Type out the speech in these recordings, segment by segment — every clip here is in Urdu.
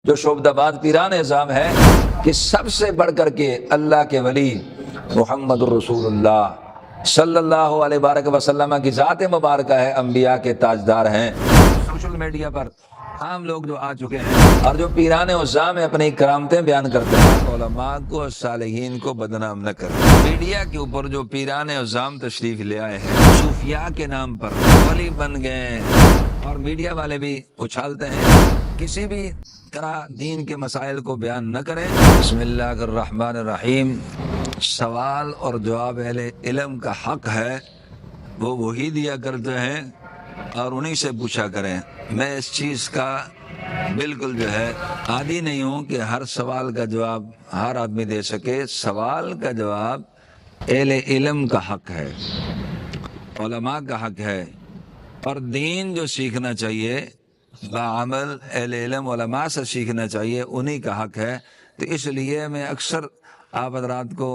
جو شعبدآباد پیران اعظام ہے کہ سب سے بڑھ کر کے اللہ کے ولی محمد الرسول اللہ صلی اللہ علیہ وآلہ وسلم کی ذات مبارکہ ہے، انبیاء کے تاجدار ہیں۔ سوشل میڈیا پر عام لوگ جو آ چکے ہیں اور جو پیران اعظام میں اپنی کرامتیں بیان کرتے ہیں، علماء کو اور صالحین کو بدنام نہ کریں۔ میڈیا کے اوپر جو پیران اعظام تشریف لے آئے ہیں، صوفیاء کے نام پر ولی بن گئے، اور میڈیا والے بھی اچھالتے ہیں، کسی بھی طرح دین کے مسائل کو بیان نہ کریں۔ بسم اللہ الرحمن الرحیم۔ سوال اور جواب اہل علم کا حق ہے، وہ وہی دیا کرتے ہیں اور انہی سے پوچھا کریں۔ میں اس چیز کا بالکل جو ہے عادی نہیں ہوں کہ ہر سوال کا جواب ہر آدمی دے سکے۔ سوال کا جواب اہل علم کا حق ہے، علماء کا حق ہے، اور دین جو سیکھنا چاہیے بعمل اہل علم علماء سے سیکھنا چاہیے، انہی کا حق ہے۔ تو اس لیے میں اکثر آپ حضرات کو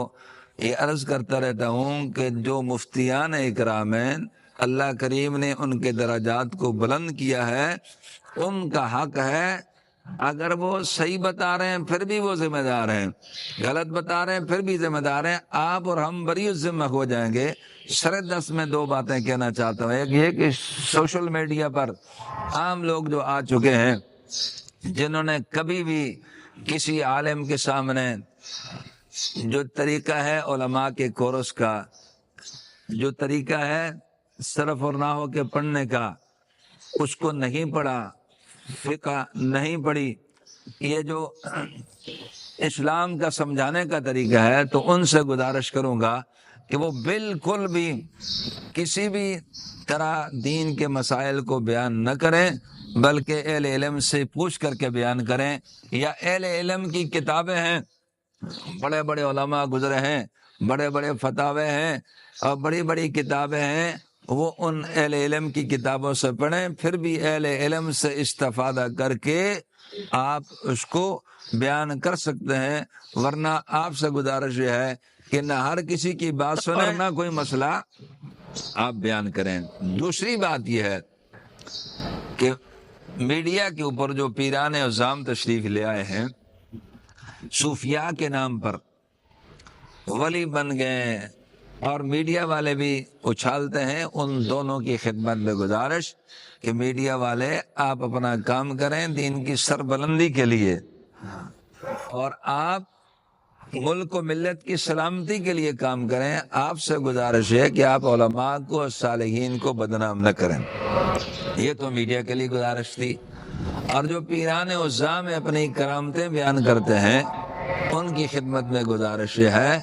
یہ عرض کرتا رہتا ہوں کہ جو مفتیان اکرامین اللہ کریم نے ان کے درجات کو بلند کیا ہے، ان کا حق ہے، اگر وہ صحیح بتا رہے ہیں پھر بھی وہ ذمہ دار ہیں، غلط بتا رہے ہیں پھر بھی ذمہ دار ہیں۔ آپ اور ہم بری ذمہ ہو جائیں گے۔ سر دست میں دو باتیں کہنا چاہتا ہوں۔ ایک یہ کہ سوشل میڈیا پر عام لوگ جو آ چکے ہیں، جنہوں نے کبھی بھی کسی عالم کے سامنے جو طریقہ ہے علماء کے کورس کا، جو طریقہ ہے صرف اور نحو کے پڑھنے کا، اس کو نہیں پڑھا، فقہ نہیں پڑھی، یہ جو اسلام کا سمجھانے کا طریقہ ہے، تو ان سے گزارش کروں گا کہ وہ بالکل بھی کسی بھی طرح دین کے مسائل کو بیان نہ کریں، بلکہ اہل علم سے پوچھ کر کے بیان کریں، یا اہل علم کی کتابیں ہیں، بڑے بڑے علماء گزرے ہیں، بڑے بڑے فتاوے ہیں اور بڑی بڑی کتابیں ہیں، وہ ان اہل علم کی کتابوں سے پڑھیں، پھر بھی اہل علم سے استفادہ کر کے آپ اس کو بیان کر سکتے ہیں۔ ورنہ آپ سے گزارش یہ ہے کہ نہ ہر کسی کی بات سنیں، نہ کوئی مسئلہ آپ بیان کریں۔ دوسری بات یہ ہے کہ میڈیا کے اوپر جو پیران اعظام تشریف لے آئے ہیں، صوفیاء کے نام پر ولی بن گئے، اور میڈیا والے بھی اچھالتے ہیں، ان دونوں کی خدمت میں گزارش کہ میڈیا والے آپ اپنا کام کریں دین کی سربلندی کے لیے، اور آپ ملک و ملت کی سلامتی کے لیے کام کریں۔ آپ سے گزارش ہے کہ آپ علماء کو اور صالحین کو بدنام نہ کریں۔ یہ تو میڈیا کے لیے گزارش تھی۔ اور جو پیران اعظام میں اپنی کرامتیں بیان کرتے ہیں، ان کی خدمت میں گزارش یہ ہے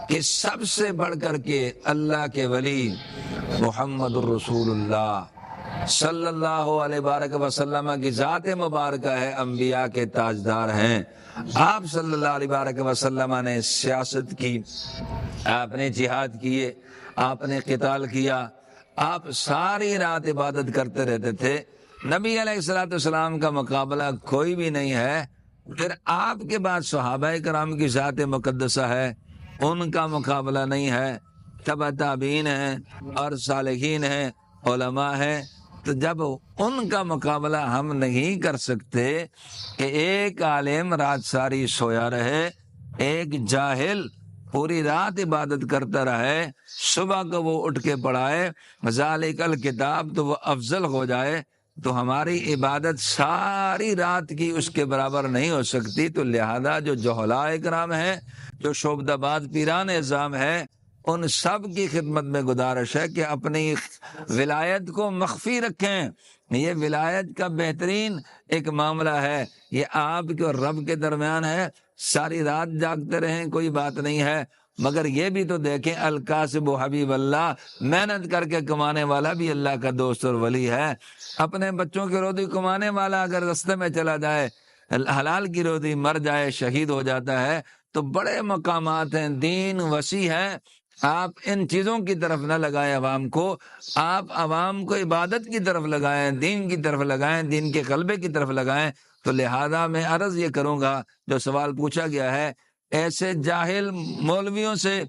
کہ سب سے بڑھ کر کے اللہ کے ولی محمد الرسول اللہ صلی اللہ علیہ وآلہ وسلم کی ذات مبارکہ ہے، انبیاء کے تاجدار ہیں۔ آپ صلی اللہ علیہ وآلہ وسلم نے سیاست کی، آپ نے جہاد کیے، آپ نے قتال کیا، آپ ساری رات عبادت کرتے رہتے تھے۔ نبی علیہ الصلوۃ والسلام کا مقابلہ کوئی بھی نہیں ہے۔ پھر آپ کے بعد صحابہ کرام کی ذات مقدسہ ہے، ان کا مقابلہ نہیں ہے۔ تبع تابعین ہیں اور صالحین ہیں، علماء ہیں۔ تو جب ان کا مقابلہ ہم نہیں کر سکتے کہ ایک عالم رات ساری سویا رہے، ایک جاہل پوری رات عبادت کرتا رہے، صبح کو وہ اٹھ کے پڑھائے ذالک الکتاب، تو وہ افضل ہو جائے، تو ہماری عبادت ساری رات کی اس کے برابر نہیں ہو سکتی۔ تو لہذا جو جہلاء اکرام ہیں، جو شعبدآباد پیران اعظام ہے، ان سب کی خدمت میں گزارش ہے کہ اپنی ولایت کو مخفی رکھیں۔ یہ ولایت کا بہترین ایک معاملہ ہے، یہ آپ کے اور رب کے درمیان ہے۔ ساری رات جاگتے رہیں کوئی بات نہیں ہے، مگر یہ بھی تو دیکھیں الکاسب و حبیب اللہ، محنت کر کے کمانے والا بھی اللہ کا دوست اور ولی ہے۔ اپنے بچوں کی روزی کمانے والا اگر رستے میں چلا جائے، حلال کی روزی، مر جائے، شہید ہو جاتا ہے، تو بڑے مقامات ہیں، دین وسیع ہے۔ آپ ان چیزوں کی طرف نہ لگائیں عوام کو، آپ عوام کو عبادت کی طرف لگائیں، دین کی طرف لگائیں، دین کے غلبے کی طرف لگائیں۔ تو لہذا میں عرض یہ کروں گا، جو سوال پوچھا گیا ہے، ایسے جاہل مولویوں سے،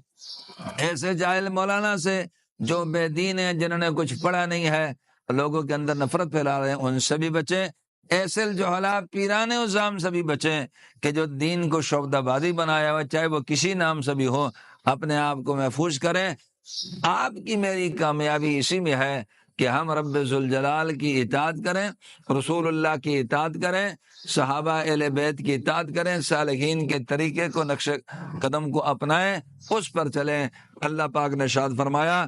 ایسے جاہل مولانا سے جو بے دین ہیں، جنہوں نے کچھ پڑھا نہیں ہے، لوگوں کے اندر نفرت پھیلا رہے ہیں، ان سے بھی بچیں۔ ایسے جوہلا پیران عظام سے بھی بچیں کہ جو دین کو شعبدہ بازی بنایا ہوا، چاہے وہ کسی نام سے بھی ہو، اپنے آپ کو محفوظ کریں۔ آپ کی میری کامیابی اسی میں ہے کہ ہم رب ذوالجلال کی اطاعت کریں، رسول اللہ کی اطاعت کریں، صحابہ اہل بیت کی اطاعت کریں، صالحین کے طریقے کو، نقش قدم کو اپنائیں، اس پر چلیں۔ اللہ پاک نے ارشاد فرمایا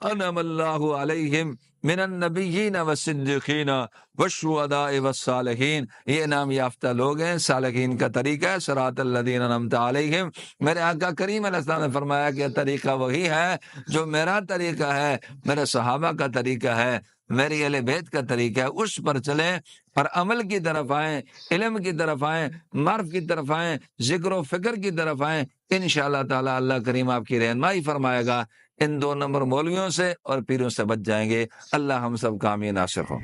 انعم اللہ علیہم من النبیین والصدیقین والشہداء والصالحین، یہ انعام یافتہ لوگ ہیں، صالحین کا طریقہ ہے صراط الذین انعمت علیہم۔ میرے آقا کریم علیہ السلام نے فرمایا کہ طریقہ وہی ہے جو میرا طریقہ ہے، میرے صحابہ کا طریقہ ہے، میری اہل بیت کا طریقہ ہے، اس پر چلیں اور عمل کی طرف آئیں، علم کی طرف آئیں، معرف کی طرف آئیں، ذکر و فکر کی طرف آئیں۔ انشاءاللہ تعالی اللہ کریم آپ کی رہنمائی فرمائے گا، ان 2 نمبر مولویوں سے اور پیروں سے بچ جائیں گے۔ اللہ ہم سب کا حامی ناصر ہو۔